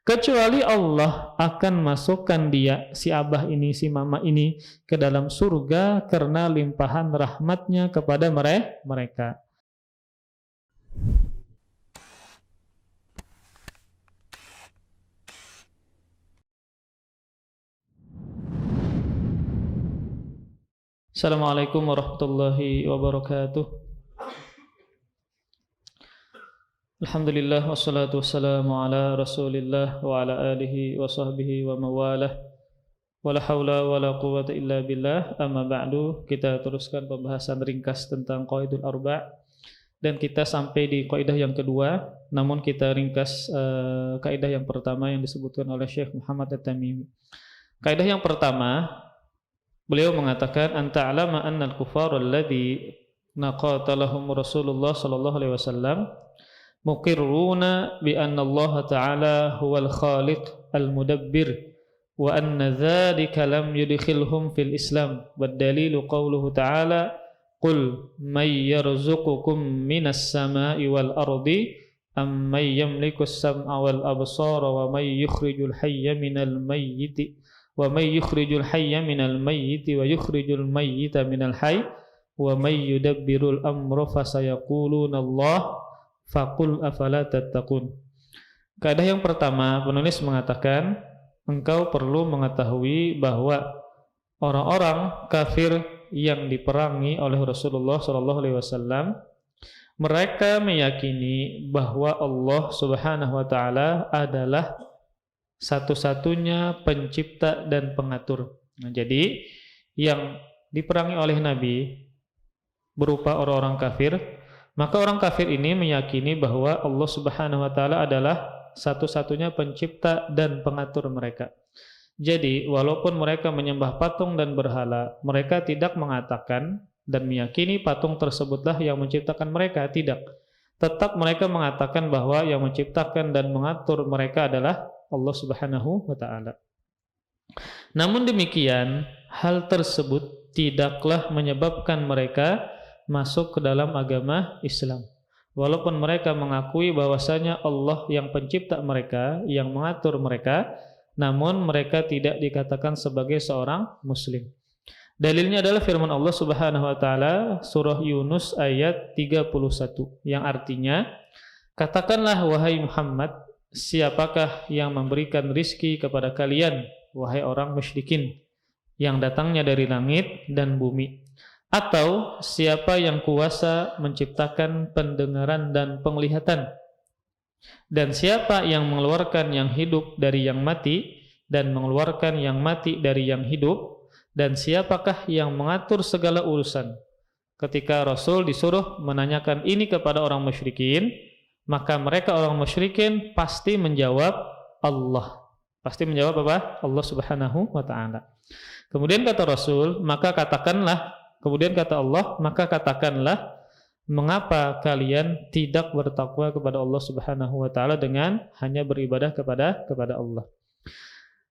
kecuali Allah akan masukkan dia, si abah ini, si mama ini, ke dalam surga karena limpahan rahmatnya kepada mereka. Assalamualaikum warahmatullahi wabarakatuh. Alhamdulillah wassalatu wassalamu ala Rasulillah wa ala alihi wa sahbihi wa mawalah. Wala haula wala quwwata illa billah. Amma ba'du, kita teruskan pembahasan ringkas tentang qaidul arba' dan kita sampai di kaidah yang kedua, namun kita ringkas kaidah yang pertama yang disebutkan oleh Syekh Muhammad At-Tamimi. Kaidah yang pertama, beliau mengatakan anta'lama annal kufar alladhi naqatalahum Rasulullah sallallahu alaihi wasallam muqirruna bi anna Allah ta'ala huwal khaliq al-mudabbir wa anna dzalika lam yudkhilhum fil Islam wad dalilu qawluhu ta'ala qul may yarzuqukum minas sama'i wal ardi amman yamliku as-sam'a wal absara wa may yukhrijul hayya minal mayyiti wa may yukhrijul hayya minal mayyiti wa yukhrijul mayyita minal hayy wa may yudabbirul amra fasayaquluna Allah faqul afala tattaqun. Kaidah yang pertama, penulis mengatakan engkau perlu mengetahui bahwa orang-orang kafir yang diperangi oleh Rasulullah SAW, mereka meyakini bahwa Allah Subhanahu wa taala adalah satu-satunya pencipta dan pengatur. Nah, jadi yang diperangi oleh Nabi berupa orang-orang kafir, maka orang kafir ini meyakini bahwa Allah Subhanahu wa taala adalah satu-satunya pencipta dan pengatur mereka. Jadi, walaupun mereka menyembah patung dan berhala, mereka tidak mengatakan dan meyakini patung tersebutlah yang menciptakan mereka, tidak. Tetap mereka mengatakan bahwa yang menciptakan dan mengatur mereka adalah Allah Subhanahu wa taala. Namun demikian, hal tersebut tidaklah menyebabkan mereka masuk ke dalam agama Islam. Walaupun mereka mengakui bahwasanya Allah yang pencipta mereka, yang mengatur mereka, namun mereka tidak dikatakan sebagai seorang muslim. Dalilnya adalah firman Allah Subhanahu wa taala surah Yunus ayat 31 yang artinya, katakanlah wahai Muhammad, siapakah yang memberikan rizki kepada kalian, wahai orang musyrikin, yang datangnya dari langit dan bumi? Atau siapa yang kuasa menciptakan pendengaran dan penglihatan? Dan siapa yang mengeluarkan yang hidup dari yang mati dan mengeluarkan yang mati dari yang hidup? Dan siapakah yang mengatur segala urusan? Ketika Rasul disuruh menanyakan ini kepada orang musyrikin, maka mereka orang musyrikin pasti menjawab Allah. Pasti menjawab apa? Allah Subhanahu wa taala. Kemudian kata Rasul, kemudian kata Allah, maka katakanlah, mengapa kalian tidak bertakwa kepada Allah Subhanahu wa taala dengan hanya beribadah kepada Allah?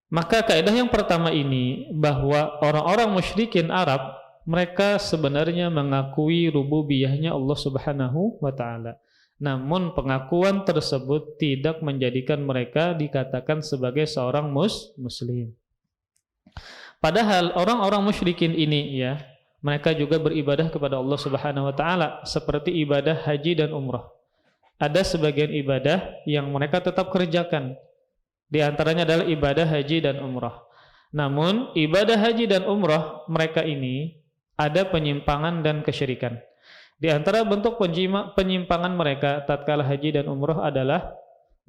Maka kaidah yang pertama ini, bahwa orang-orang musyrikin Arab, mereka sebenarnya mengakui rububiyahnya Allah Subhanahu wa taala. Namun pengakuan tersebut tidak menjadikan mereka dikatakan sebagai seorang muslim. Padahal orang-orang musyrikin ini mereka juga beribadah kepada Allah Subhanahu wa taala seperti ibadah haji dan umrah. Ada sebagian ibadah yang mereka tetap kerjakan. Di antaranya adalah ibadah haji dan umrah. Namun ibadah haji dan umrah mereka ini ada penyimpangan dan kesyirikan. Di antara bentuk penyimpangan mereka tatkala haji dan umrah adalah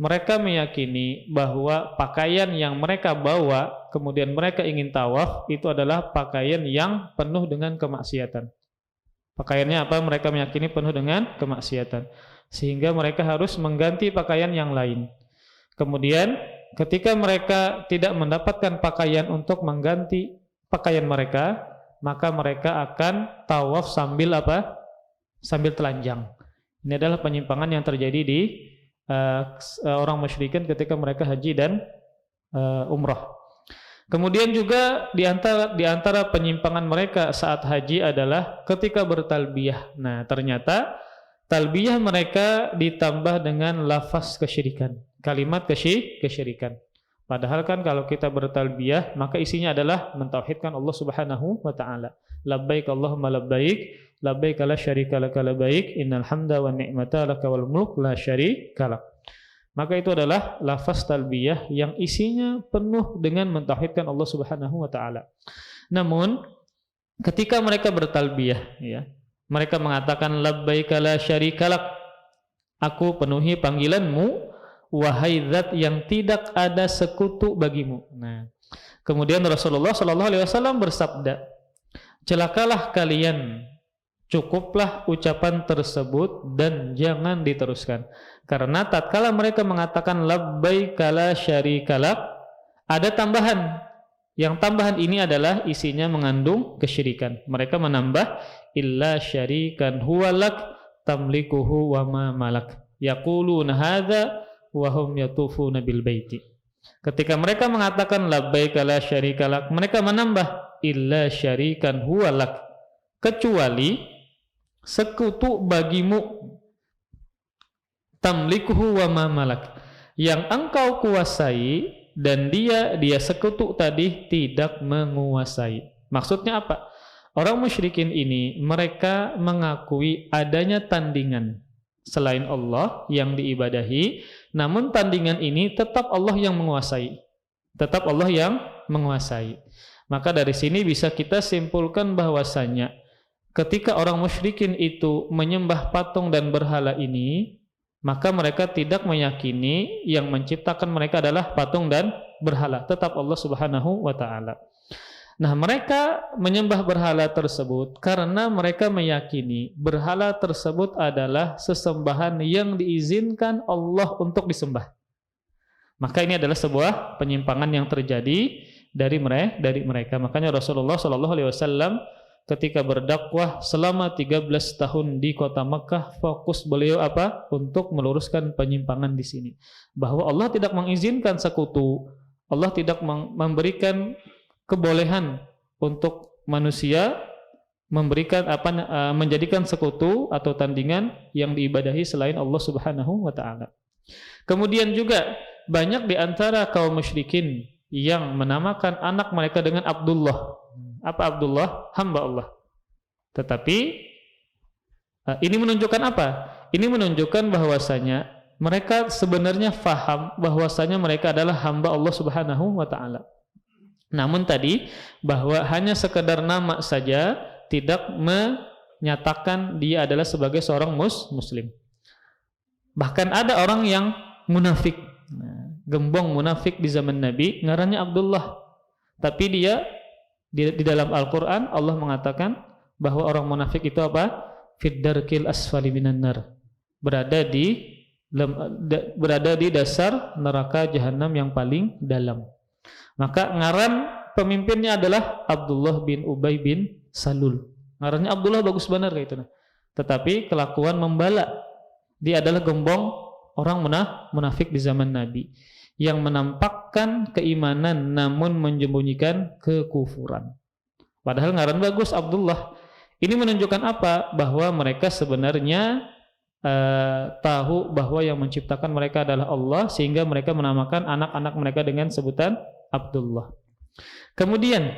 mereka meyakini bahwa pakaian yang mereka bawa kemudian mereka ingin tawaf itu adalah pakaian yang penuh dengan kemaksiatan. Pakaiannya apa? Mereka meyakini penuh dengan kemaksiatan, sehingga mereka harus mengganti pakaian yang lain. Kemudian ketika mereka tidak mendapatkan pakaian untuk mengganti pakaian mereka, maka mereka akan tawaf sambil apa? Sambil telanjang. Ini adalah penyimpangan yang terjadi di orang musyrikin ketika mereka haji dan umrah. Kemudian juga di antara penyimpangan mereka saat haji adalah ketika bertalbiyah. Nah, ternyata talbiyah mereka ditambah dengan lafaz kesyirikan. kalimat kesyirikan. Padahal kan kalau kita bertalbiyah maka isinya adalah mentauhidkan Allah Subhanahu wa taala. Labbaik Allahumma labbaik, labbaik la syarika laka labbaik, innal hamda wan ni'mata laka wal mulk la syarika lak. Maka itu adalah lafaz talbiyah yang isinya penuh dengan mentauhidkan Allah Subhanahu wa taala. Namun ketika mereka bertalbiyah ya, mereka mengatakan labbaik la syarika lak, aku penuhi panggilanmu wahai zat yang tidak ada sekutu bagimu. Nah, kemudian Rasulullah sallallahu alaihi wasallam bersabda, celakalah kalian, cukuplah ucapan tersebut dan jangan diteruskan. Karena tatkala mereka mengatakan labbaika la syarika lak, ada tambahan. Yang tambahan ini adalah isinya mengandung kesyirikan. Mereka menambah illa syarikan huwalak tamlikuhu wa ma malak. Yaquluna hadza wa hum yatufuna bil baiti. Ketika mereka mengatakan labbaika la syarika lak, mereka menambah illa syarikan huwalak, kecuali sekutu bagimu, tamlikuhu wa ma malak, yang engkau kuasai dan dia sekutu tadi tidak menguasai. Maksudnya apa? Orang musyrikin ini mereka mengakui adanya tandingan selain Allah yang diibadahi, namun tandingan ini tetap Allah yang menguasai. Tetap Allah yang menguasai. Maka dari sini bisa kita simpulkan bahwasanya ketika orang musyrikin itu menyembah patung dan berhala ini, maka mereka tidak meyakini yang menciptakan mereka adalah patung dan berhala, tetap Allah Subhanahu wa taala. Nah, mereka menyembah berhala tersebut karena mereka meyakini berhala tersebut adalah sesembahan yang diizinkan Allah untuk disembah. Maka ini adalah sebuah penyimpangan yang terjadi dari mereka. Makanya Rasulullah sallallahu alaihi wasallam ketika berdakwah selama 13 tahun di kota Makkah, fokus beliau apa? Untuk meluruskan penyimpangan di sini. Bahwa Allah tidak mengizinkan sekutu, Allah tidak memberikan kebolehan untuk manusia memberikan menjadikan sekutu atau tandingan yang diibadahi selain Allah Subhanahu wa taala. Kemudian juga banyak di antara kaum musyrikin yang menamakan anak mereka dengan Abdullah. Apa Abdullah? Hamba Allah. Tetapi ini menunjukkan apa? Ini menunjukkan bahwasanya mereka sebenarnya faham bahwasanya mereka adalah hamba Allah Subhanahu wa taala. Namun tadi bahwa hanya sekedar nama saja tidak menyatakan dia adalah sebagai seorang muslim. Bahkan ada orang yang munafik, gembong munafik di zaman Nabi, ngarannya Abdullah. Tapi dia di dalam Al-Qur'an Allah mengatakan bahwa orang munafik itu apa? Fid-darkil asfali minan nar. Berada di dasar neraka jahanam yang paling dalam. Maka ngaran pemimpinnya adalah Abdullah bin Ubay bin Salul. Ngarannya Abdullah bagus benar kayak itu. Tetapi kelakuan membala. Dia adalah gembong orang munafik di zaman Nabi yang menampakkan keimanan namun menyembunyikan kekufuran. Padahal ngaran bagus Abdullah. Ini menunjukkan apa? Bahwa mereka sebenarnya tahu bahwa yang menciptakan mereka adalah Allah, sehingga mereka menamakan anak-anak mereka dengan sebutan Abdullah. Kemudian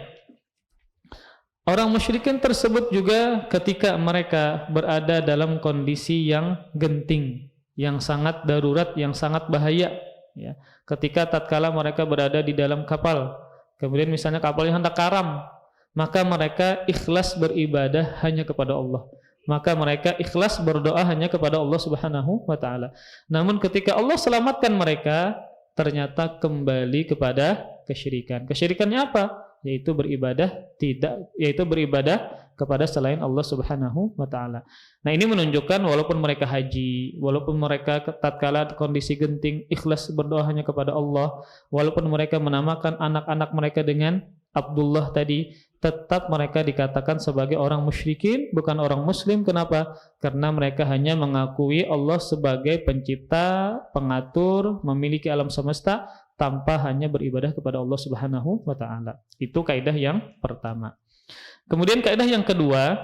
orang musyrikin tersebut juga ketika mereka berada dalam kondisi yang genting, yang sangat darurat, yang sangat bahaya, ya. Ketika tatkala mereka berada di dalam kapal, kemudian misalnya kapalnya hendak karam, maka mereka ikhlas beribadah hanya kepada Allah. Maka mereka ikhlas berdoa hanya kepada Allah Subhanahu wa taala. Namun ketika Allah selamatkan mereka, ternyata kembali kepada kesyirikan. Kesyirikannya apa? Yaitu beribadah kepada selain Allah Subhanahu wa taala. Nah, ini menunjukkan walaupun mereka haji, walaupun mereka tatkala kondisi genting ikhlas berdoa hanya kepada Allah, walaupun mereka menamakan anak-anak mereka dengan Abdullah tadi, tetap mereka dikatakan sebagai orang musyrikin, bukan orang muslim. Kenapa? Karena mereka hanya mengakui Allah sebagai pencipta, pengatur, memiliki alam semesta, tanpa hanya beribadah kepada Allah Subhanahu wa taala. Itu kaidah yang pertama. Kemudian kaidah yang kedua,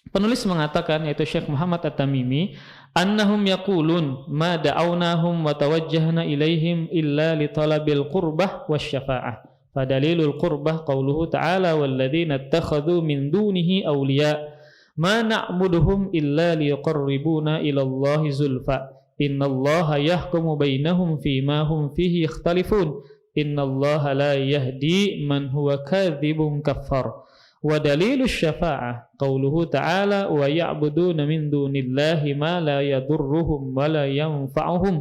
Penulis mengatakan, yaitu Syekh Muhammad At-Tamimi, annahum yaqulun ma da'awnahum wa tawajjahna ilaihim illa li talabil qurbah wasyafa'ah. Fadalilul qurbah qauluhu ta'ala walladzina ittakhadhu min dunihi awliya ma na'buduhum illa liqarribuna ila Allahi zulfa innallaha yahkumu bainahum fima hum fihi ikhtalifun innallaha la yahdi man huwa kadzibun kaffar. Wa dalilus syafa'ah qauluhu ta'ala wa ya'buduna min dunillahi ma la yadurruhum wa la yanfa'uhum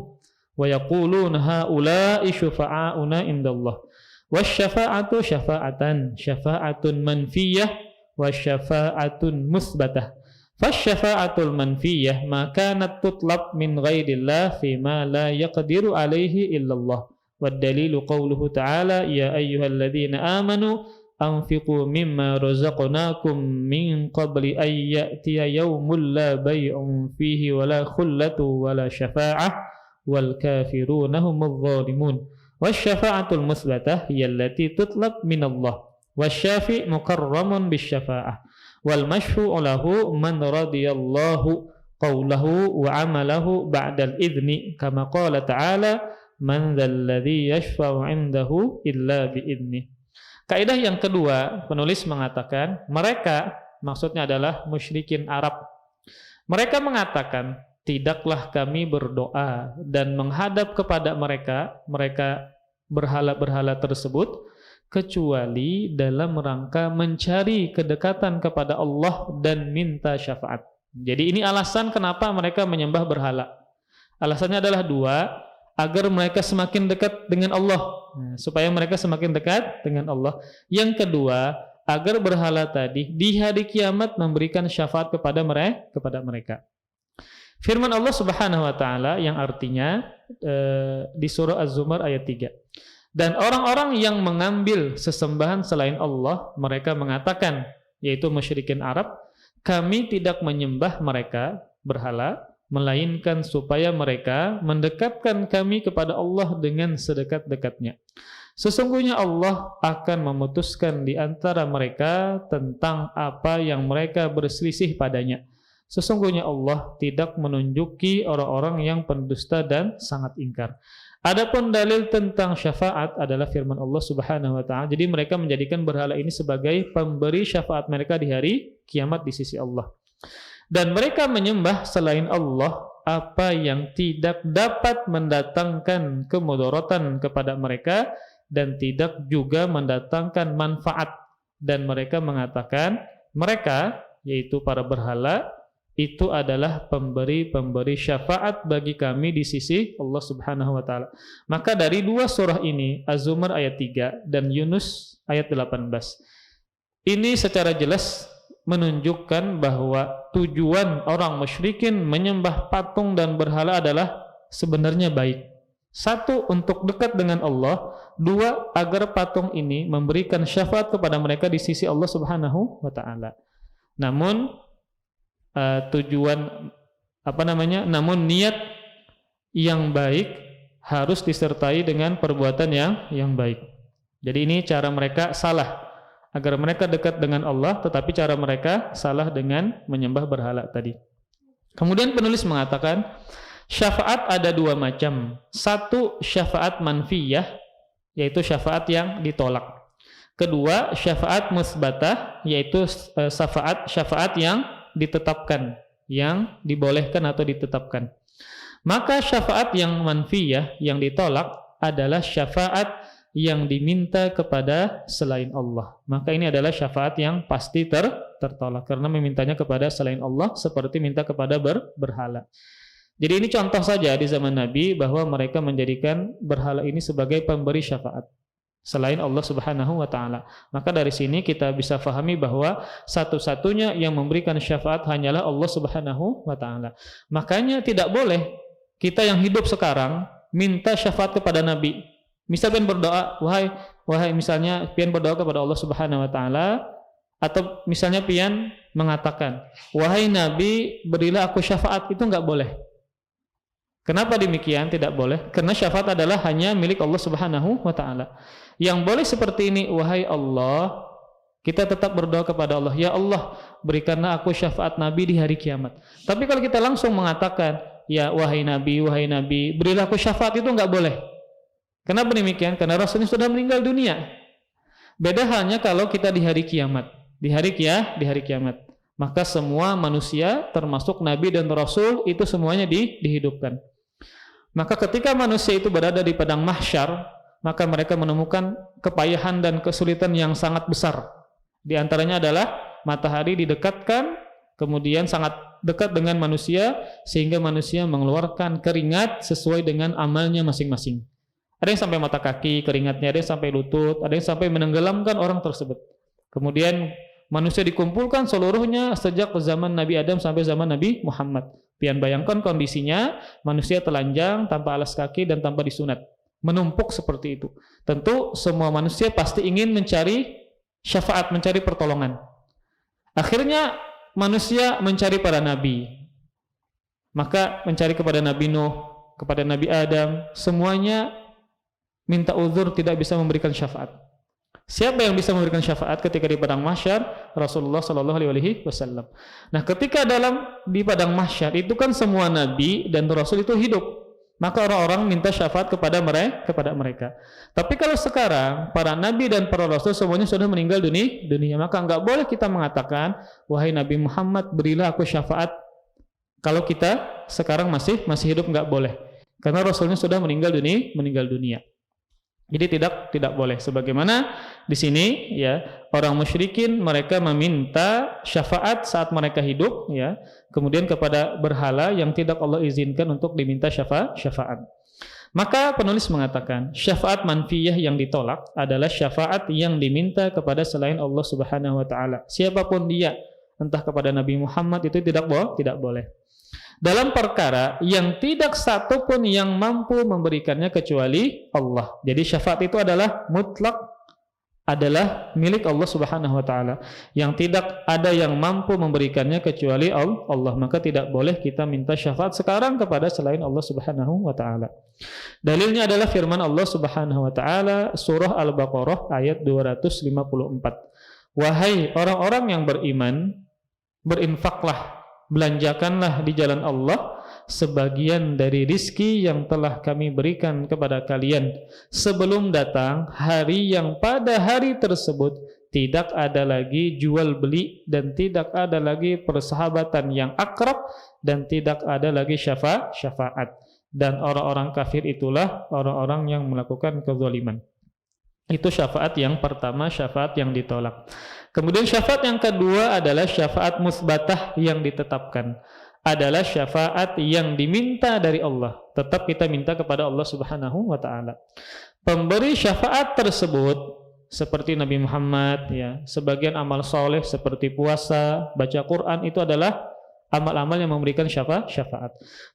wa yaquluna haula'i syufa'auna indallah. Wasyafa'atu syafa'atun manfiyah wa syafa'atun musbatah. Fasyafa'atul manfiyah ma kanat tutlab min ghairillah fi ma la yaqdiru alaihi illallah. Wad dalilu qauluhu ta'ala ya ayyuhalladzina amanu anfiqu mimma razaqnakum min qabli an ya'tiya yawmul la bay'un fihi wala khullatu wala syafa'ah wal kafiruna humudz zalimun. Wasyafa'atul musbatah hiya allati tutlab min Allah wasyafi' mukarramun bisyafa'ah wal masyfu'u lahu man radiyallahu qawlahu wa amalahu ba'dal idzni kama qala ta'ala man dzalladzi yashfa'u 'indahu illa bi'idzni. Kaidah yang kedua, penulis mengatakan, mereka, maksudnya adalah musyrikin Arab. Mereka mengatakan, tidaklah kami berdoa dan menghadap kepada mereka berhala-berhala tersebut, kecuali dalam rangka mencari kedekatan kepada Allah dan minta syafaat. Jadi ini alasan kenapa mereka menyembah berhala. Alasannya adalah dua, agar mereka semakin dekat dengan Allah, supaya mereka semakin dekat dengan Allah. Yang kedua, agar berhala tadi di hari kiamat memberikan syafaat kepada mereka. Firman Allah Subhanahu wa taala yang artinya di surah Az-Zumar ayat 3. Dan orang-orang yang mengambil sesembahan selain Allah, mereka mengatakan, yaitu musyrikin Arab, kami tidak menyembah mereka berhala, melainkan supaya mereka mendekatkan kami kepada Allah dengan sedekat-dekatnya. Sesungguhnya Allah akan memutuskan di antara mereka tentang apa yang mereka berselisih padanya. Sesungguhnya Allah tidak menunjuki orang-orang yang pendusta dan sangat ingkar. Adapun dalil tentang syafaat adalah firman Allah Subhanahu wa taala. Jadi mereka menjadikan berhala ini sebagai pemberi syafaat mereka di hari kiamat di sisi Allah. Dan mereka menyembah selain Allah apa yang tidak dapat mendatangkan kemudaratan kepada mereka dan tidak juga mendatangkan manfaat. Dan mereka mengatakan mereka, yaitu para berhala, itu adalah pemberi syafaat bagi kami di sisi Allah Subhanahu wa taala. Maka dari dua surah ini, Az-Zumar ayat 3 dan Yunus ayat 18, ini secara jelas menunjukkan bahwa tujuan orang musyrikin menyembah patung dan berhala adalah sebenarnya baik. Satu, untuk dekat dengan Allah. Dua, agar patung ini memberikan syafaat kepada mereka di sisi Allah Subhanahu wa taala. Namun namun niat yang baik harus disertai dengan perbuatan yang baik. Jadi ini cara mereka salah. Agar mereka dekat dengan Allah, tetapi cara mereka salah dengan menyembah berhala tadi. Kemudian penulis mengatakan, syafaat ada dua macam. Satu, syafaat manfiyah, yaitu syafaat yang ditolak. Kedua, syafaat musbatah, yaitu syafaat yang ditetapkan, yang dibolehkan atau ditetapkan. Maka syafaat yang manfiyah, yang ditolak, adalah syafaat yang diminta kepada selain Allah. Maka ini adalah syafaat yang pasti tertolak, karena memintanya kepada selain Allah seperti minta kepada berhala. Jadi ini contoh saja di zaman Nabi bahwa mereka menjadikan berhala ini sebagai pemberi syafaat selain Allah Subhanahu wa taala. Maka dari sini kita bisa fahami bahwa satu-satunya yang memberikan syafaat hanyalah Allah Subhanahu wa taala. Makanya tidak boleh kita yang hidup sekarang minta syafaat kepada Nabi. Misal pian berdoa, wahai misalnya pian berdoa kepada Allah Subhanahu wa taala, atau misalnya pian mengatakan, wahai Nabi, berilah aku syafaat, itu enggak boleh. Kenapa demikian? Tidak boleh. Karena syafaat adalah hanya milik Allah Subhanahu wa taala. Yang boleh seperti ini, wahai Allah, Kita tetap berdoa kepada Allah, ya Allah, berikanlah aku syafaat Nabi di hari kiamat. Tapi kalau kita langsung mengatakan, ya wahai Nabi, berilah aku syafaat, itu enggak boleh. Kenapa demikian? Karena Rasulnya sudah meninggal dunia. Beda halnya kalau kita di hari kiamat. Di hari kiamat. Maka semua manusia termasuk Nabi dan Rasul itu semuanya dihidupkan. Maka ketika manusia itu berada di padang mahsyar, maka mereka menemukan kepayahan dan kesulitan yang sangat besar. Di antaranya adalah matahari didekatkan, kemudian sangat dekat dengan manusia, sehingga manusia mengeluarkan keringat sesuai dengan amalnya masing-masing. Ada yang sampai mata kaki keringatnya, ada yang sampai lutut, ada yang sampai menenggelamkan orang tersebut. Kemudian manusia dikumpulkan seluruhnya sejak zaman Nabi Adam sampai zaman Nabi Muhammad. Pian bayangkan kondisinya, manusia telanjang, tanpa alas kaki dan tanpa disunat. Menumpuk seperti itu. Tentu semua manusia pasti ingin mencari syafaat, mencari pertolongan. Akhirnya manusia mencari para nabi. Maka mencari kepada Nabi Nuh, kepada Nabi Adam, semuanya minta uzur tidak bisa memberikan syafaat. Siapa yang bisa memberikan syafaat ketika di padang mahsyar? Rasulullah sallallahu alaihi wasallam. Nah, ketika di padang mahsyar itu kan semua nabi dan rasul itu hidup. Maka orang-orang minta syafaat kepada mereka. Tapi kalau sekarang para nabi dan para rasul semuanya sudah meninggal dunia, maka enggak boleh kita mengatakan, wahai Nabi Muhammad, berilah aku syafaat. Kalau kita sekarang masih hidup, enggak boleh. Karena rasulnya sudah meninggal dunia. Jadi tidak boleh. Sebagaimana di sini ya, orang musyrikin mereka meminta syafaat saat mereka hidup ya, kemudian kepada berhala yang tidak Allah izinkan untuk diminta syafaat. Maka penulis mengatakan, syafaat manfiyah yang ditolak adalah syafaat yang diminta kepada selain Allah Subhanahu wa taala. Siapapun dia, entah kepada Nabi Muhammad, itu tidak boleh. Dalam perkara yang tidak satu pun yang mampu memberikannya kecuali Allah. Jadi syafaat itu adalah mutlak, adalah milik Allah Subhanahu wa taala, yang tidak ada yang mampu memberikannya kecuali Allah. Maka tidak boleh kita minta syafaat sekarang kepada selain Allah Subhanahu wa taala. Dalilnya adalah firman Allah Subhanahu wa taala surah Al-Baqarah ayat 254. Wahai orang-orang yang beriman, berinfaklah, belanjakanlah di jalan Allah sebagian dari rizki yang telah kami berikan kepada kalian sebelum datang hari yang pada hari tersebut tidak ada lagi jual beli dan tidak ada lagi persahabatan yang akrab dan tidak ada lagi syafaat, dan orang-orang kafir itulah orang-orang yang melakukan kezaliman. Itu syafaat yang pertama, syafaat yang ditolak. Kemudian syafaat yang kedua adalah syafaat musbatah yang ditetapkan. Adalah syafaat yang diminta dari Allah. Tetap kita minta kepada Allah Subhanahu wa taala. Pemberi syafaat tersebut seperti Nabi Muhammad ya, sebagian amal soleh seperti puasa, baca Quran itu adalah amal-amal yang memberikan syafaat.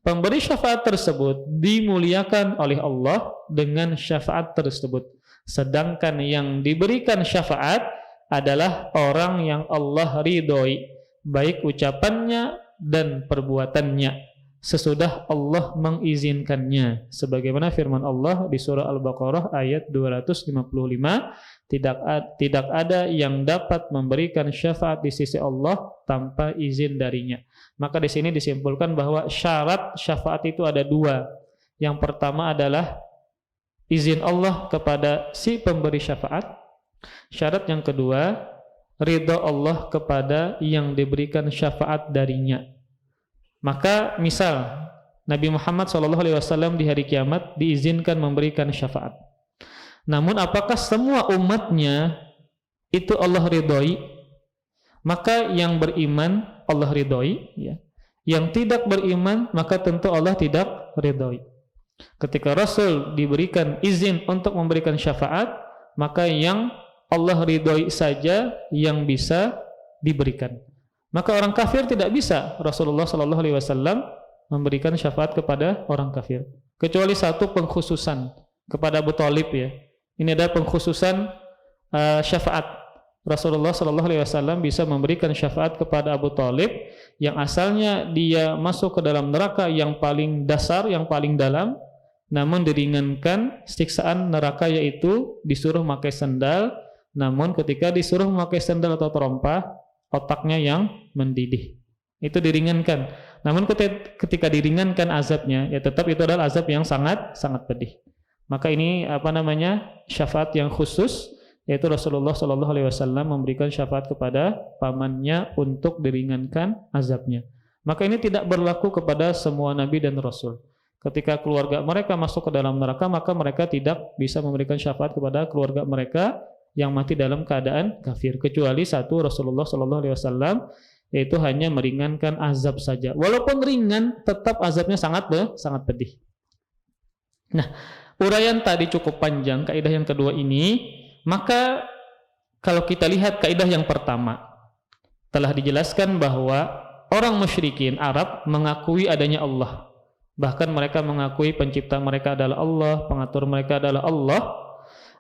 Pemberi syafaat tersebut dimuliakan oleh Allah dengan syafaat tersebut. Sedangkan yang diberikan syafaat adalah orang yang Allah ridhoi, baik ucapannya dan perbuatannya, sesudah Allah mengizinkannya. Sebagaimana firman Allah di surah Al-Baqarah ayat 255, tidak ada yang dapat memberikan syafaat di sisi Allah tanpa izin darinya. Maka di sini disimpulkan bahwa syarat syafaat itu ada dua. Yang pertama adalah izin Allah kepada si pemberi syafaat. Syarat yang kedua, ridha Allah kepada yang diberikan syafaat darinya. Maka misal Nabi Muhammad SAW di hari kiamat diizinkan memberikan syafaat. Namun apakah semua umatnya itu Allah ridhoi? Maka yang beriman Allah ridhoi ya. Yang tidak beriman maka tentu Allah tidak ridhoi. Ketika Rasul diberikan izin untuk memberikan syafaat, maka yang Allah ridhoi saja yang bisa diberikan. Maka orang kafir tidak bisa Rasulullah SAW memberikan syafaat kepada orang kafir, kecuali satu pengkhususan kepada Abu Thalib ya. Ini ada pengkhususan syafaat. Rasulullah SAW bisa memberikan syafaat kepada Abu Thalib yang asalnya dia masuk ke dalam neraka yang paling dasar, yang paling dalam, namun diringankan siksaan neraka, yaitu disuruh pakai sendal namun ketika disuruh memakai sandal atau terompa, otaknya yang mendidih. Itu diringankan. Namun ketika diringankan azabnya, ya tetap itu adalah azab yang sangat pedih. Maka ini syafaat yang khusus, yaitu Rasulullah SAW memberikan syafaat kepada pamannya untuk diringankan azabnya. Maka ini tidak berlaku kepada semua nabi dan rasul. Ketika keluarga mereka masuk ke dalam neraka, maka mereka tidak bisa memberikan syafaat kepada keluarga mereka yang mati dalam keadaan kafir, kecuali satu, Rasulullah SAW, yaitu hanya meringankan azab saja. Walaupun ringan, tetap azabnya sangat pedih. Nah, uraian tadi cukup panjang, kaidah yang kedua ini. Maka kalau kita lihat kaidah yang pertama, telah dijelaskan bahwa orang musyrikin Arab mengakui adanya Allah. Bahkan mereka mengakui pencipta mereka adalah Allah, pengatur mereka adalah Allah.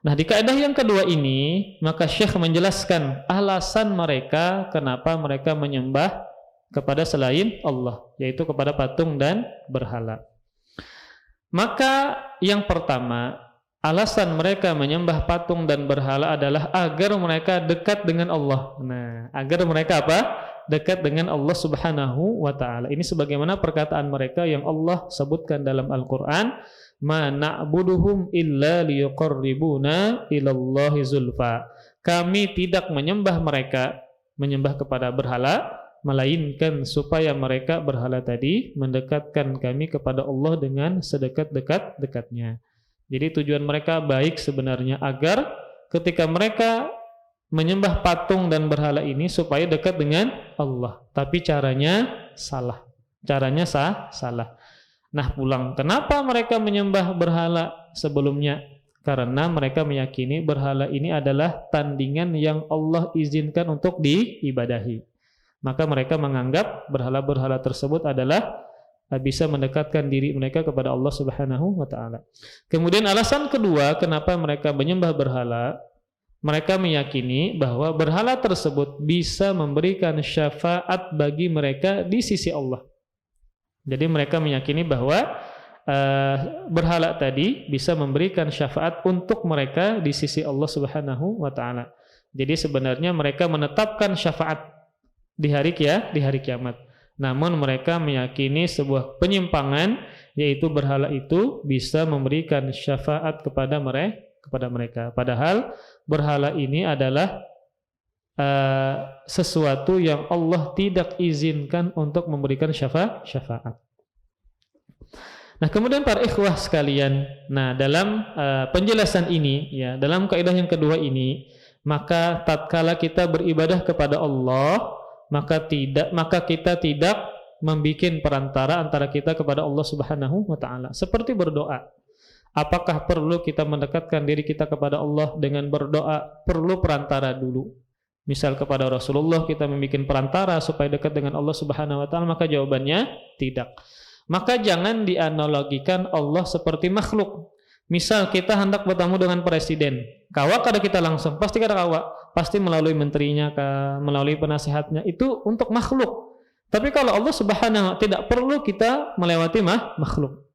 Nah, di kaidah yang kedua ini, maka Syekh menjelaskan alasan mereka kenapa mereka menyembah kepada selain Allah, yaitu kepada patung dan berhala. Maka yang pertama, alasan mereka menyembah patung dan berhala adalah agar mereka dekat dengan Allah. Nah, agar mereka apa? Dekat dengan Allah Subhanahu wa ta'ala. Ini sebagaimana perkataan mereka yang Allah sebutkan dalam Al-Quran, ma na'buduhum illa liyuqarribuna ilallahi zulfa. Kami tidak menyembah kepada berhala, melainkan supaya mereka berhala tadi mendekatkan kami kepada Allah dengan sedekat-dekatnya. Jadi tujuan mereka baik sebenarnya, agar ketika mereka menyembah patung dan berhala ini supaya dekat dengan Allah. Tapi caranya salah. Salah. Nah, kenapa mereka menyembah berhala sebelumnya? Karena mereka meyakini berhala ini adalah tandingan yang Allah izinkan untuk diibadahi. Maka mereka menganggap berhala-berhala tersebut adalah bisa mendekatkan diri mereka kepada Allah Subhanahu wa ta'ala. Kemudian alasan kedua kenapa mereka menyembah berhala, mereka meyakini bahwa berhala tersebut bisa memberikan syafaat bagi mereka di sisi Allah. Jadi mereka meyakini bahwa berhala tadi bisa memberikan syafaat untuk mereka di sisi Allah Subhanahu wa ta'ala. Jadi sebenarnya mereka menetapkan syafaat di hari kiamat. Namun mereka meyakini sebuah penyimpangan, yaitu berhala itu bisa memberikan syafaat kepada mereka. Padahal berhala ini adalah sesuatu yang Allah tidak izinkan untuk memberikan syafaat. Nah, kemudian para ikhwah sekalian, dalam penjelasan ini, ya, dalam kaidah yang kedua ini, maka tatkala kita beribadah kepada Allah, maka kita tidak membikin perantara antara kita kepada Allah Subhanahu wa ta'ala. Seperti berdoa. Apakah perlu kita mendekatkan diri kita kepada Allah dengan berdoa? Perlu perantara dulu. Misal kepada Rasulullah kita membikin perantara supaya dekat dengan Allah Subhanahu wa ta'ala, maka jawabannya tidak. Maka jangan dianalogikan Allah seperti makhluk. Misal kita hendak bertemu dengan presiden, kawak kada kita langsung, pasti kada kawak, pasti melalui menterinya, melalui penasehatnya, itu untuk makhluk. Tapi kalau Allah Subhanahu, tidak perlu kita melewati makhluk.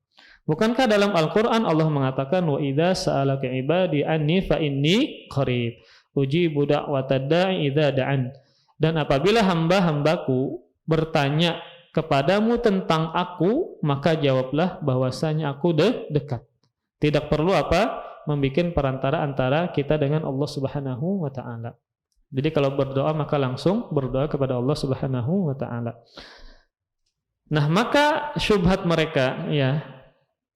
Bukankah dalam Al-Quran Allah mengatakan, wa idza sa'alaka ibadi anni fa inni qarib ujibu da'watad da'i idza da'an. Dan apabila hamba-hambaku bertanya kepadamu tentang aku, maka jawablah bahwasanya aku dekat. Tidak perlu membikin perantara antara kita dengan Allah Subhanahu wa ta'ala. Jadi kalau berdoa maka langsung berdoa kepada Allah Subhanahu wa ta'ala. Nah, maka syubhat mereka, ya,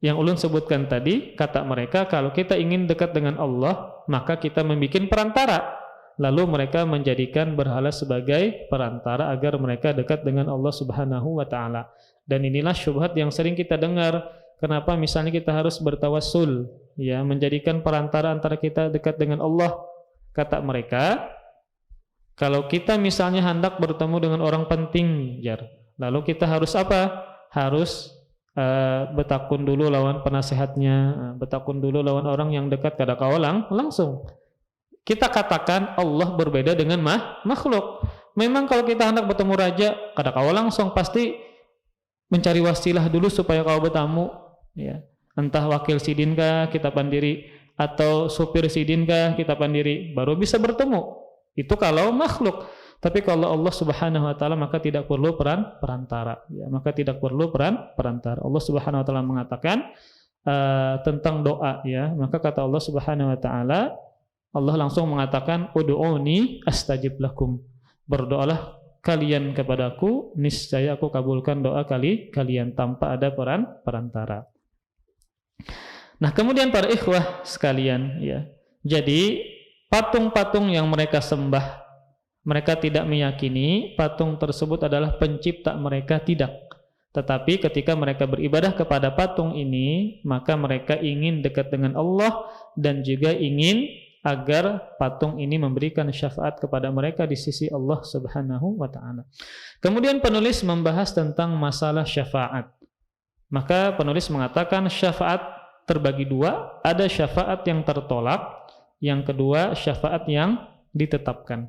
yang ulun sebutkan tadi, kata mereka kalau kita ingin dekat dengan Allah, maka kita membikin perantara. Lalu mereka menjadikan berhala sebagai perantara agar mereka dekat dengan Allah Subhanahu wa ta'ala. Dan inilah syubhat yang sering kita dengar. Kenapa misalnya kita harus bertawassul, ya, menjadikan perantara antara kita dekat dengan Allah? Kata mereka, kalau kita misalnya hendak bertemu dengan orang penting, lalu kita harus apa? Harus bertakun dulu lawan penasehatnya, bertakun dulu lawan orang yang dekat, kada kawalang langsung. Kita katakan Allah berbeda dengan makhluk. Memang kalau kita hendak bertemu raja, kada kawalang langsung, pasti mencari wasilah dulu supaya kau bertamu. Ya, entah wakil sidin kah, kita pandiri atau supir sidin kah kita pandiri, baru bisa bertemu. Itu kalau makhluk. Tapi kalau Allah Subhanahu wa taala maka tidak perlu perantara, ya, maka tidak perlu perantara. Allah Subhanahu wa taala mengatakan tentang doa, ya. Maka kata Allah Subhanahu wa taala, Allah langsung mengatakan ud'uni astajib lakum. Berdoalah kalian kepadaku, niscaya aku kabulkan doa kalian tanpa ada perantara. Nah, kemudian para ikhwah sekalian, ya. Jadi patung-patung yang mereka sembah, mereka tidak meyakini patung tersebut adalah pencipta mereka, tidak. Tetapi ketika mereka beribadah kepada patung ini, maka mereka ingin dekat dengan Allah dan juga ingin agar patung ini memberikan syafaat kepada mereka di sisi Allah Subhanahu wa taala. Kemudian penulis membahas tentang masalah syafaat. Maka penulis mengatakan syafaat terbagi dua, ada syafaat yang tertolak, yang kedua syafaat yang ditetapkan.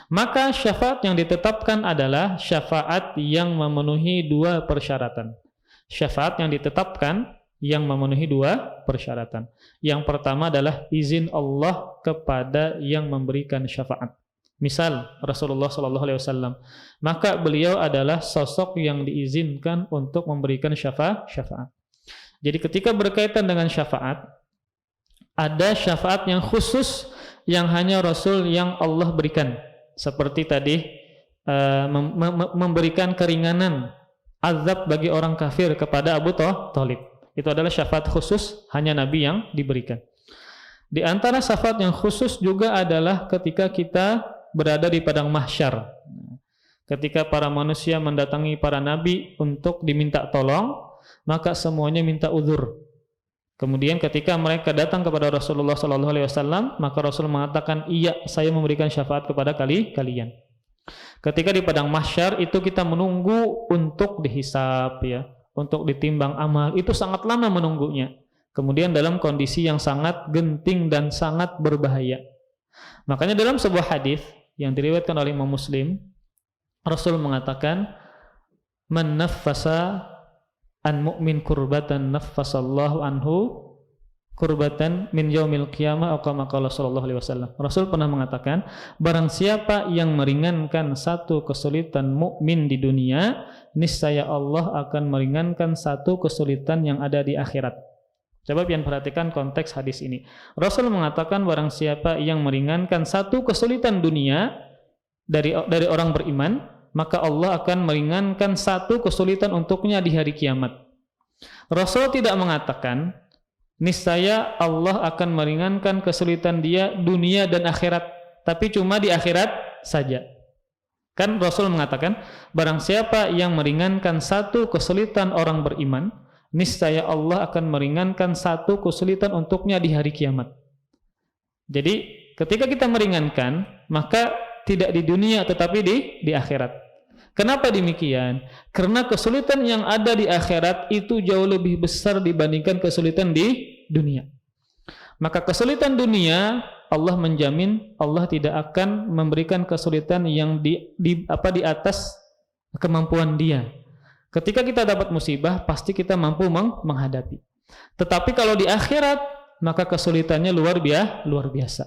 Maka syafaat yang ditetapkan adalah syafaat yang memenuhi dua persyaratan. Syafaat yang ditetapkan yang memenuhi dua persyaratan. Yang pertama adalah izin Allah kepada yang memberikan syafaat. Misal Rasulullah SAW, maka beliau adalah sosok yang diizinkan untuk memberikan syafaat. Jadi ketika berkaitan dengan syafaat, ada syafaat yang khusus yang hanya Rasul yang Allah berikan. Seperti tadi memberikan keringanan azab bagi orang kafir kepada Abu Thalib. Itu adalah syafaat khusus hanya Nabi yang diberikan. Di antara syafaat yang khusus juga adalah ketika kita berada di padang mahsyar. Ketika para manusia mendatangi para nabi untuk diminta tolong, maka semuanya minta uzur. Kemudian ketika mereka datang kepada Rasulullah SAW, maka Rasul mengatakan, iya, saya memberikan syafaat kepada kalian. Ketika di padang mahsyar itu kita menunggu untuk dihisab, ya, untuk ditimbang amal, itu sangat lama menunggunya. Kemudian dalam kondisi yang sangat genting dan sangat berbahaya. Makanya dalam sebuah hadis yang diriwayatkan oleh Imam Muslim, Rasul mengatakan, man naffasa an mu'min kurbatan naffasallahu anhu kurbatan min yaumil qiyamah atau kama qala sallallahu alaihi wasallam. Rasul pernah mengatakan, barang siapa yang meringankan satu kesulitan mukmin di dunia, niscaya Allah akan meringankan satu kesulitan yang ada di akhirat. Coba pian perhatikan konteks hadis ini. Rasul mengatakan barang siapa yang meringankan satu kesulitan dunia dari orang beriman, maka Allah akan meringankan satu kesulitan untuknya di hari kiamat. Rasul tidak mengatakan niscaya Allah akan meringankan kesulitan dia dunia dan akhirat, tapi cuma di akhirat saja. Kan Rasul mengatakan barang siapa yang meringankan satu kesulitan orang beriman, niscaya Allah akan meringankan satu kesulitan untuknya di hari kiamat. Jadi ketika kita meringankan, maka tidak di dunia tetapi di akhirat. Kenapa demikian? Karena kesulitan yang ada di akhirat itu jauh lebih besar dibandingkan kesulitan di dunia. Maka kesulitan dunia, Allah menjamin Allah tidak akan memberikan kesulitan yang di atas kemampuan dia. Ketika kita dapat musibah, pasti kita mampu menghadapi. Tetapi kalau di akhirat, maka kesulitannya luar biasa.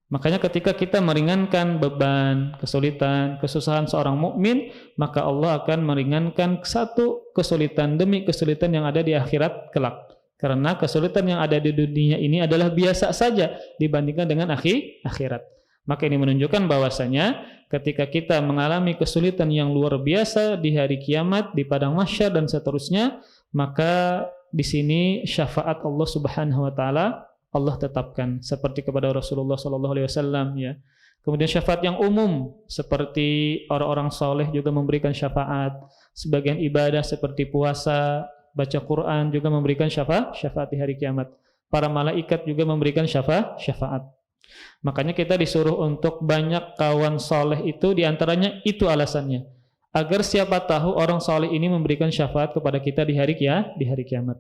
Makanya ketika kita meringankan beban, kesulitan, kesusahan seorang mukmin, maka Allah akan meringankan satu kesulitan demi kesulitan yang ada di akhirat kelak. Karena kesulitan yang ada di dunia ini adalah biasa saja dibandingkan dengan akhirat. Maka ini menunjukkan bahwasanya ketika kita mengalami kesulitan yang luar biasa di hari kiamat, di padang mahsyar dan seterusnya, maka di sini syafaat Allah Subhanahu wa taala Allah tetapkan seperti kepada Rasulullah SAW, ya. Kemudian syafaat yang umum seperti orang-orang soleh juga memberikan syafaat. Sebagian ibadah seperti puasa, baca Quran juga memberikan syafaat di hari kiamat. Para malaikat juga memberikan syafaat. Makanya kita disuruh untuk banyak kawan soleh itu, diantaranya itu alasannya, agar siapa tahu orang soleh ini memberikan syafaat kepada kita di hari kiamat.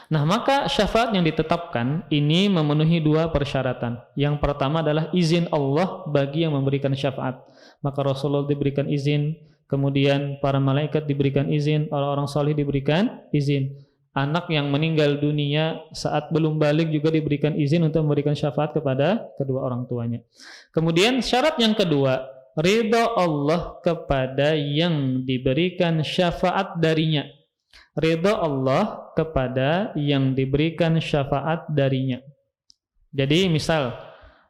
Nah, maka syafaat yang ditetapkan ini memenuhi dua persyaratan. Yang pertama adalah izin Allah bagi yang memberikan syafaat. Maka Rasulullah diberikan izin, kemudian para malaikat diberikan izin, orang-orang saleh diberikan izin. anak yang meninggal dunia saat belum balik juga diberikan izin untuk memberikan syafaat kepada kedua orang tuanya. Kemudian syarat yang kedua, ridha Allah kepada yang diberikan syafaat darinya. Ridha Allah kepada yang diberikan syafaat darinya. Jadi misal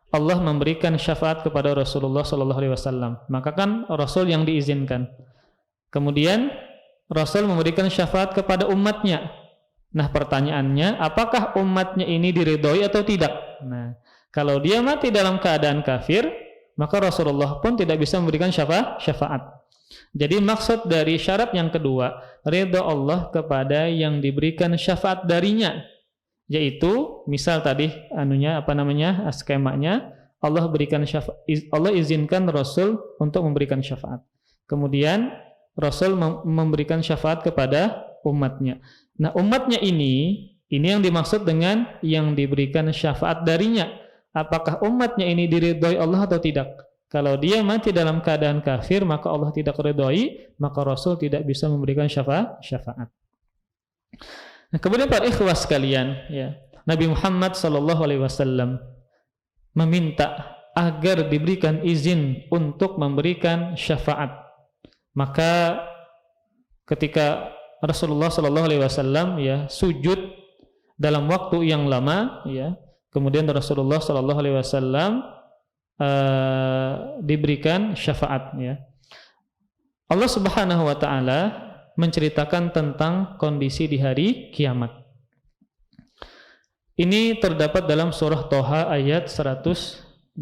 Allah memberikan syafaat kepada Rasulullah SAW, maka kan Rasul yang diizinkan. Kemudian Rasul memberikan syafaat kepada umatnya. Nah pertanyaannya, apakah umatnya ini diridhoi atau tidak? Nah, kalau dia mati dalam keadaan kafir, maka Rasulullah pun tidak bisa memberikan syafaat. Jadi maksud dari syarat yang kedua, ridha Allah kepada yang diberikan syafaat darinya, yaitu misal tadi skemanya, Allah berikan syafaat, Allah izinkan Rasul untuk memberikan syafaat. Kemudian Rasul memberikan syafaat kepada umatnya. Nah, umatnya ini yang dimaksud dengan yang diberikan syafaat darinya. Apakah umatnya ini diridhoi Allah atau tidak? Kalau dia mati dalam keadaan kafir, maka Allah tidak ridhoi, maka Rasul tidak bisa memberikan syafaat. Nah, kemudian para ikhwah sekalian, ya, Nabi Muhammad SAW meminta agar diberikan izin untuk memberikan syafaat. Maka ketika Rasulullah SAW ya sujud dalam waktu yang lama, ya, kemudian Rasulullah SAW diberikan syafaat, ya. Allah Subhanahu wa taala menceritakan tentang kondisi di hari kiamat. Ini terdapat dalam surah Toha ayat 108.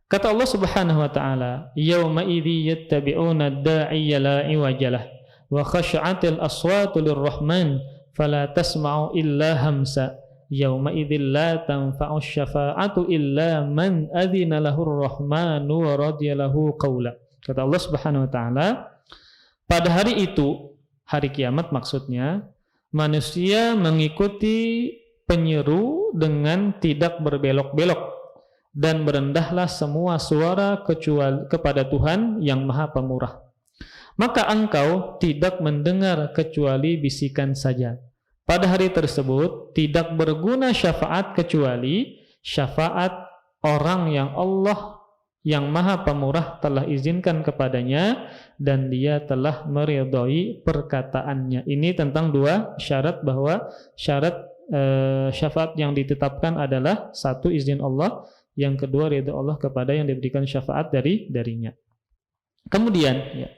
Kata Allah Subhanahu wa taala, "Yauma idzi yattabi'una ad-da'iya la iwajalah wa khashatil aswatu lirrahman fala tasma'u illa hamsa yauma idzil la tanfa'u syafa'atu illa man adzina lahur rahmanu wa radiya lahu qaula." Kata Allah Subhanahu wa taala, pada hari itu, hari kiamat maksudnya, manusia mengikuti penyeru dengan tidak berbelok-belok, dan berendahlah semua suara kecuali kepada Tuhan yang Maha Pemurah. Maka engkau tidak mendengar kecuali bisikan saja. Pada hari tersebut tidak berguna syafaat kecuali syafaat orang yang Allah yang Maha Pemurah telah izinkan kepadanya dan dia telah meridhai perkataannya. Ini tentang dua syarat, bahwa syarat syafaat yang ditetapkan adalah satu, izin Allah, yang kedua ridha Allah kepada yang diberikan syafaat darinya. Kemudian, ya,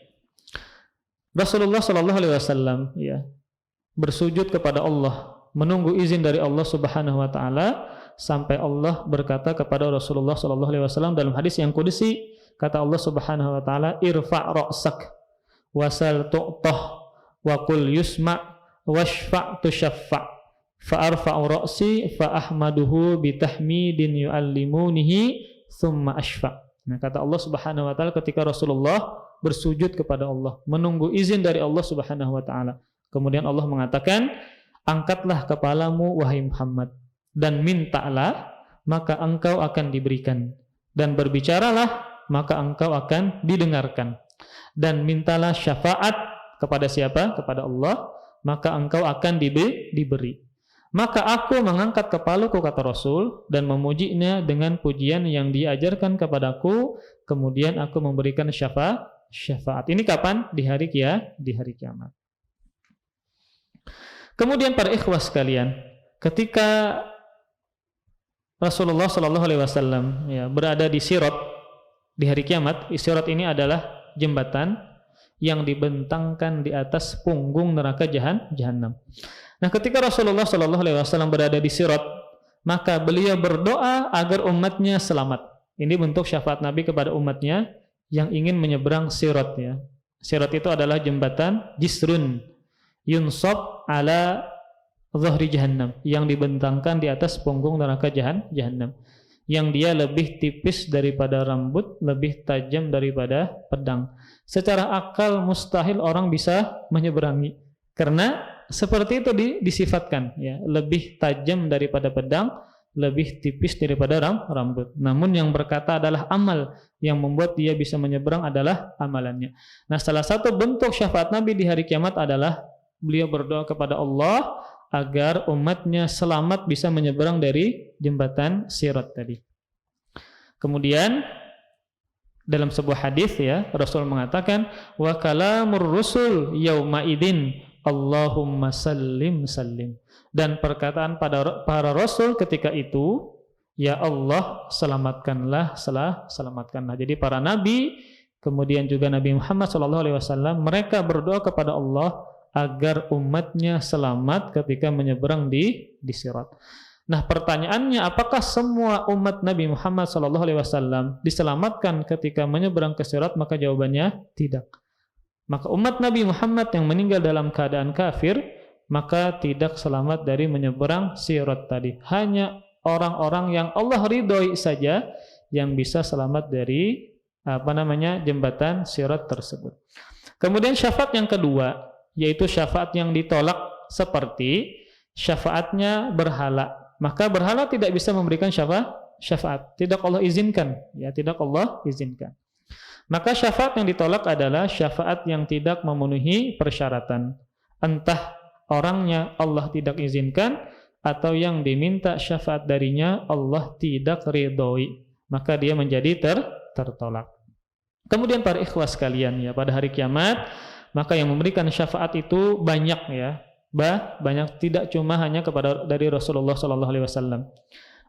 Rasulullah SAW ya bersujud kepada Allah, menunggu izin dari Allah Subhanahu wa taala, sampai Allah berkata kepada Rasulullah SAW dalam hadis yang qudsi, kata Allah Subhanahu wa taala, "Irfa' ra'sak wasal tu'tah wa qul yusma' washfa' tushaffa' fa arfa'u ra'si fa ahmaduhu bi tahmidin yu'allimunihi thumma ashfa'." Nah, kata Allah Subhanahu wa taala ketika Rasulullah bersujud kepada Allah, menunggu izin dari Allah Subhanahu wa taala. Kemudian Allah mengatakan, "Angkatlah kepalamu wahai Muhammad dan mintalah, maka engkau akan diberikan, dan berbicaralah, maka engkau akan didengarkan, dan mintalah syafaat kepada siapa? Kepada Allah, maka engkau akan diberi. Maka aku mengangkat kepalaku," kata Rasul, "dan memujinya dengan pujian yang diajarkan kepadaku, kemudian aku memberikan syafaat." Ini kapan? Di hari kiamat. Kemudian para ikhwah sekalian, ketika Rasulullah SAW ya berada di Sirat di hari kiamat, Sirat ini adalah jembatan yang dibentangkan di atas punggung neraka Jahannam. Nah, ketika Rasulullah SAW berada di Sirat, maka beliau berdoa agar umatnya selamat. Ini bentuk syafaat Nabi kepada umatnya yang ingin menyeberang Sirat, ya. Sirat itu adalah jembatan jisrun yunsab ala dhahri jahannam, yang dibentangkan di atas punggung neraka Jahannam, yang dia lebih tipis daripada rambut, lebih tajam daripada pedang. Secara akal mustahil orang bisa menyeberangi, karena seperti itu disifatkan, ya, lebih tajam daripada pedang, lebih tipis daripada rambut. Namun yang berkata adalah amal, yang membuat dia bisa menyeberang adalah amalannya. Nah, salah satu bentuk syafaat Nabi di hari kiamat adalah beliau berdoa kepada Allah agar umatnya selamat bisa menyeberang dari jembatan Sirat tadi. Kemudian dalam sebuah hadis ya, Rasul mengatakan wa kalamur rusul yauma idzin Allahumma sallim sallim. Dan perkataan pada para rasul ketika itu, ya Allah selamatkanlah, selamatkanlah. Jadi para nabi, kemudian juga Nabi Muhammad SAW, mereka berdoa kepada Allah agar umatnya selamat ketika menyeberang di Sirat. Nah, pertanyaannya, apakah semua umat Nabi Muhammad SAW diselamatkan ketika menyeberang ke Sirat? Maka jawabannya tidak. Maka umat Nabi Muhammad yang meninggal dalam keadaan kafir, maka tidak selamat dari menyeberang Sirat tadi. Hanya orang-orang yang Allah ridhoi saja yang bisa selamat dari jembatan Sirat tersebut. Kemudian syafaat yang kedua, yaitu syafaat yang ditolak seperti syafaatnya berhala. Maka berhala tidak bisa memberikan syafaat. Tidak Allah izinkan, ya, tidak Allah izinkan. Maka syafaat yang ditolak adalah syafaat yang tidak memenuhi persyaratan. Entah orangnya Allah tidak izinkan atau yang diminta syafaat darinya Allah tidak ridhoi. Maka dia menjadi tertolak. Kemudian para ikhwas sekalian ya, pada hari kiamat maka yang memberikan syafaat itu banyak ya. Banyak, tidak cuma hanya kepada dari Rasulullah SAW.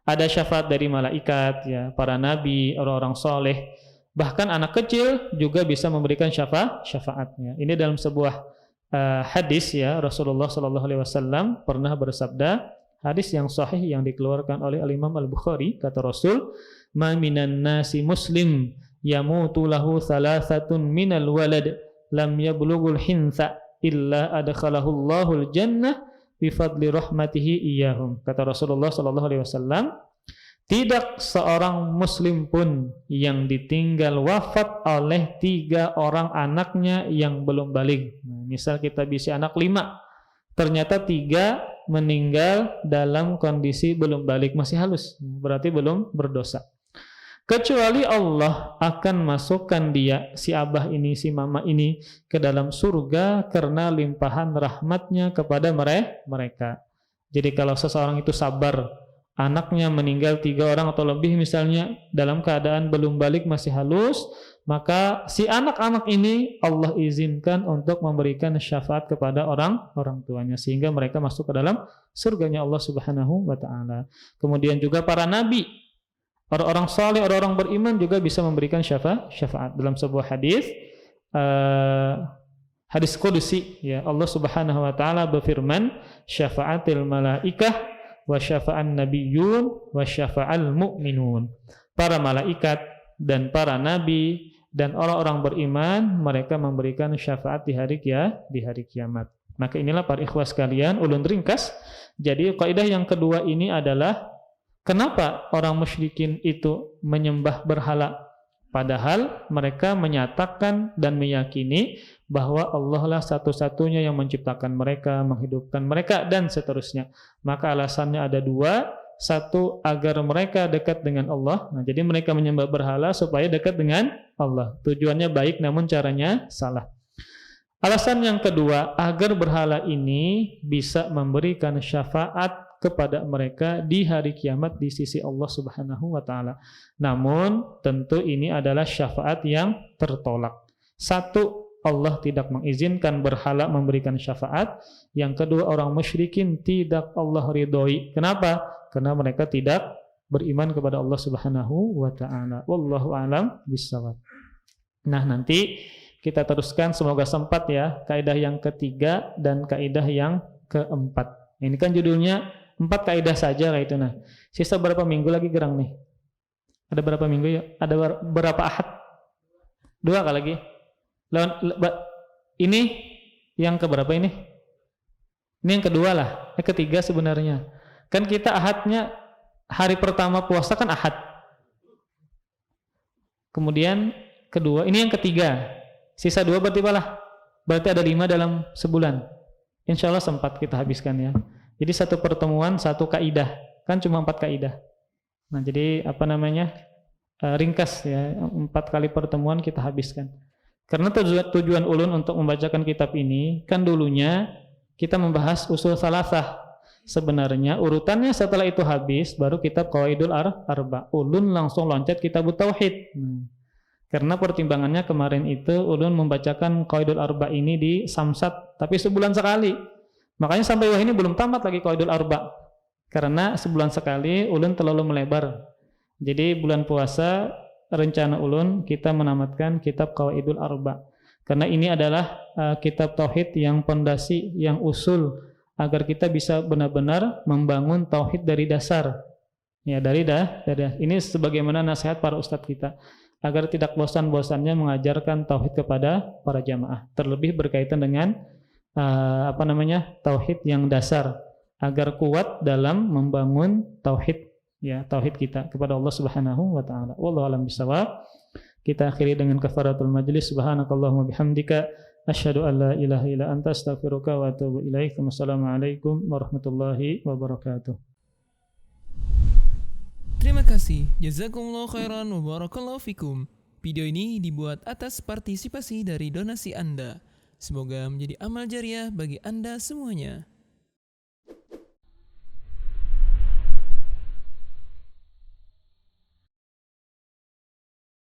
Ada syafaat dari malaikat ya, para nabi, orang-orang soleh, bahkan anak kecil juga bisa memberikan syafaatnya. Ini dalam sebuah hadis ya, Rasulullah SAW pernah bersabda, hadis yang sahih yang dikeluarkan oleh Al-Imam Al-Bukhari, kata Rasul, ma minan nasi muslim yamutu lahu thalathatun minal walad lam yablughul hintha illa adkhalahu Allahul jannah bi fadli rahmatihi iyyahum. Kata Rasulullah SAW, tidak seorang muslim pun yang ditinggal wafat oleh 3 orang anaknya yang belum baligh. Misal kita bisa anak 5, ternyata 3 meninggal dalam kondisi belum baligh, masih halus, berarti belum berdosa. Kecuali Allah akan masukkan dia, si abah ini, si mama ini, ke dalam surga karena limpahan rahmatnya kepada mereka. Jadi kalau seseorang itu sabar, anaknya meninggal 3 orang atau lebih misalnya, dalam keadaan belum balik masih halus, maka si anak-anak ini Allah izinkan untuk memberikan syafaat kepada orang tuanya, sehingga mereka masuk ke dalam surganya Allah Subhanahu wa ta'ala. Kemudian juga para nabi, orang-orang saleh, orang-orang beriman juga bisa memberikan syafaat. Dalam sebuah hadis, hadis qudsi ya, Allah Subhanahu wa taala berfirman, syafa'atil malaikah wa syafa'an nabiyyun wa syafa'al mu'minun. Para malaikat dan para nabi dan orang-orang beriman, mereka memberikan syafaat di hari kiamat. Maka inilah para ikhwas sekalian, ulun ringkas. Jadi kaidah yang kedua ini adalah, kenapa orang musyrikin itu menyembah berhala? Padahal mereka menyatakan dan meyakini bahwa Allah lah satu-satunya yang menciptakan mereka, menghidupkan mereka, dan seterusnya. Maka alasannya ada 2. Satu, agar mereka dekat dengan Allah. Nah, jadi mereka menyembah berhala supaya dekat dengan Allah. Tujuannya baik namun caranya salah. Alasan yang kedua, agar berhala ini bisa memberikan syafaat kepada mereka di hari kiamat di sisi Allah Subhanahu wa taala. Namun tentu ini adalah syafaat yang tertolak. Satu, Allah tidak mengizinkan berhala memberikan syafaat. Yang kedua, orang musyrikin tidak Allah ridhoi. Kenapa? Karena mereka tidak beriman kepada Allah Subhanahu wa taala. Wallahu a'lam bishawab. Nah, nanti kita teruskan, semoga sempat ya, kaidah yang ketiga dan kaidah yang keempat. Ini kan judulnya 4 kaidah saja kayak itu. Nah, sisa berapa minggu lagi gerang nih? Ada berapa minggu ya? Ada berapa ahad? 2 kali lagi. Ini yang keberapa ini? Ini yang kedua lah. Yang ketiga sebenarnya. Kan kita ahadnya hari pertama puasa kan ahad. Kemudian kedua, ini yang ketiga. Sisa 2 berarti apalah? Berarti ada 5 dalam sebulan. Insya Allah sempat kita habiskan ya. Jadi satu pertemuan, 1 kaidah. Kan cuma 4 kaidah. Nah, jadi ringkas ya, 4 kali pertemuan kita habiskan. Karena tujuan ulun untuk membacakan kitab ini, kan dulunya kita membahas usul salasah. Sebenarnya urutannya setelah itu habis baru kitab Qawaidul Arba. Ulun langsung loncat kitab Tauhid. Karena pertimbangannya kemarin itu ulun membacakan Qawaidul Arba ini di Samsat, tapi sebulan sekali. Makanya sampai wah ini belum tamat lagi Qawaidul Arba. Karena sebulan sekali ulun terlalu melebar. Jadi bulan puasa rencana ulun kita menamatkan kitab Qawaidul Arba. Karena ini adalah kitab tauhid yang pondasi, yang usul agar kita bisa benar-benar membangun tauhid dari dasar. Ya, dari ini sebagaimana nasihat para ustadz kita agar tidak bosan-bosannya mengajarkan tauhid kepada para jamaah. Terlebih berkaitan dengan tauhid yang dasar agar kuat dalam membangun tauhid, ya, tauhid kita kepada Allah Subhanahu wa taala. Wallahu a'lam bishawab. Kita akhiri dengan kafaratul majlis. Subhanakallahumma bihamdika asyhadu an la ilaha illa anta astaghfiruka wa atubu ilaik. Wassalamualaikum warahmatullahi wabarakatuh. Terima kasih. Jazakumullah khairan wa barakallahu fikum. Video ini dibuat atas partisipasi dari donasi Anda. Semoga menjadi amal jariah bagi Anda semuanya.